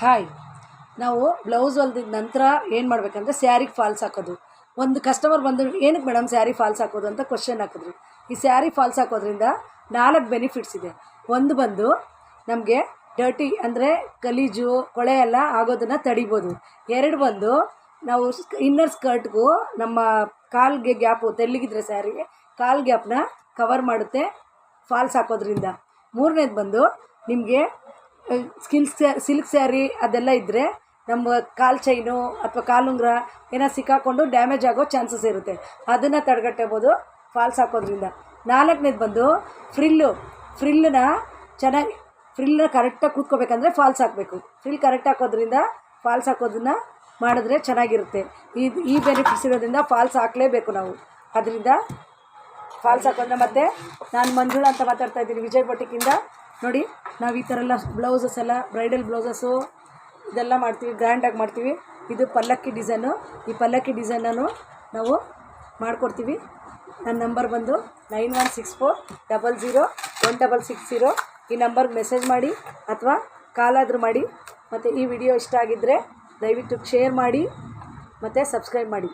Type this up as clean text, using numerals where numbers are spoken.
Hi, ನಾವು blouse ಹೊಲ್ದಿದ ನಂತರ ಏನು ಮಾಡಬೇಕಂದ್ರೆ ಸ್ಯಾರಿಗೆ ಫಾಲ್ಸ್ ಹಾಕೋದು. ಒಂದು ಕಸ್ಟಮರ್ ಬಂದು ಏನಕ್ಕೆ ಮೇಡಮ್ ಸ್ಯಾರಿ ಫಾಲ್ಸ್ ಹಾಕೋದು ಅಂತ ಕ್ವಶನ್ ಹಾಕಿದ್ರಿ. ಈ ಸ್ಯಾರಿ ಫಾಲ್ಸ್ ಹಾಕೋದ್ರಿಂದ 4 ಬೆನಿಫಿಟ್ಸ್ ಇದೆ. ಒಂದು ಬಂದು ನಮಗೆ ಡರ್ಟಿ ಅಂದರೆ ಗಲೀಜು ಕೊಳೆ ಎಲ್ಲ ಆಗೋದನ್ನು ತಡಿಬೋದು. 2 ಬಂದು ನಾವು ಇನ್ನರ್ ಸ್ಕರ್ಟ್ಗೂ ನಮ್ಮ ಕಾಲಿಗೆ ಗ್ಯಾಪು ತೆಳ್ಳಗಿದ್ರೆ ಸ್ಯಾರಿಗೆ ಕಾಲು ಗ್ಯಾಪ್ನ ಕವರ್ ಮಾಡುತ್ತೆ ಫಾಲ್ಸ್ ಹಾಕೋದ್ರಿಂದ. 3ನೇದು ಬಂದು ನಿಮಗೆ ಸಿಲ್ಕ್ ಸ್ಯಾರಿ ಅದೆಲ್ಲ ಇದ್ದರೆ ನಮ್ಮ ಕಾಲು ಚೈನು ಅಥವಾ ಕಾಲುಂಗುರ ಏನೋ ಸಿಕ್ಕಾಕೊಂಡು ಡ್ಯಾಮೇಜ್ ಆಗೋ ಚಾನ್ಸಸ್ ಇರುತ್ತೆ, ಅದನ್ನು ತಡೆಗಟ್ಟಬೋದು ಫಾಲ್ಸ್ ಹಾಕೋದ್ರಿಂದ. 4ನೇದು ಬಂದು ಫ್ರಿಲ್ಲನ್ನ ಚೆನ್ನಾಗಿ ಕರೆಕ್ಟಾಗಿ ಕೂತ್ಕೋಬೇಕಂದ್ರೆ ಫಾಲ್ಸ್ ಹಾಕಬೇಕು. ಫ್ರಿಲ್ ಕರೆಕ್ಟ್ ಹಾಕೋದ್ರಿಂದ ಫಾಲ್ಸ್ ಹಾಕೋದನ್ನು ಮಾಡಿದ್ರೆ ಚೆನ್ನಾಗಿರುತ್ತೆ. ಈ ಬೆನಿಫಿಟ್ಸ್ ಇರೋದ್ರಿಂದ ಫಾಲ್ಸ್ ಹಾಕಲೇಬೇಕು ನಾವು. ಅದರಿಂದ ಫಾಲ್ಸ್ ಹಾಕೋದ್ರೆ. ಮತ್ತು ನಾನು ಮಂಜುಳಾ ಅಂತ ಮಾತಾಡ್ತಾ ಇದ್ದೀನಿ, ವಿಜಯ್ ಬೊಟಿಕಿಂದ. ನೋಡಿ, ನಾವು ಈ ಥರ ಎಲ್ಲ ಬ್ಲೌಸಸ್ ಎಲ್ಲ ಬ್ರೈಡಲ್ ಬ್ಲೌಸಸ್ಸು ಇದೆಲ್ಲ ಮಾಡ್ತೀವಿ, ಗ್ರ್ಯಾಂಡಾಗಿ ಮಾಡ್ತೀವಿ. ಇದು ಪಲ್ಲಕ್ಕಿ ಡಿಸೈನು. ಈ ಪಲ್ಲಕ್ಕಿ ಡಿಸೈನನ್ನು ನಾವು ಮಾಡಿಕೊಡ್ತೀವಿ. ನನ್ನ ನಂಬರ್ ಬಂದು 9164001660. ಈ ನಂಬರ್ಗೆ ಮೆಸೇಜ್ ಮಾಡಿ ಅಥವಾ ಕಾಲಾದರೂ ಮಾಡಿ. ಮತ್ತು ಈ ವಿಡಿಯೋ ಇಷ್ಟ ಆಗಿದ್ದರೆ ದಯವಿಟ್ಟು ಶೇರ್ ಮಾಡಿ ಮತ್ತು ಸಬ್ಸ್ಕ್ರೈಬ್ ಮಾಡಿ.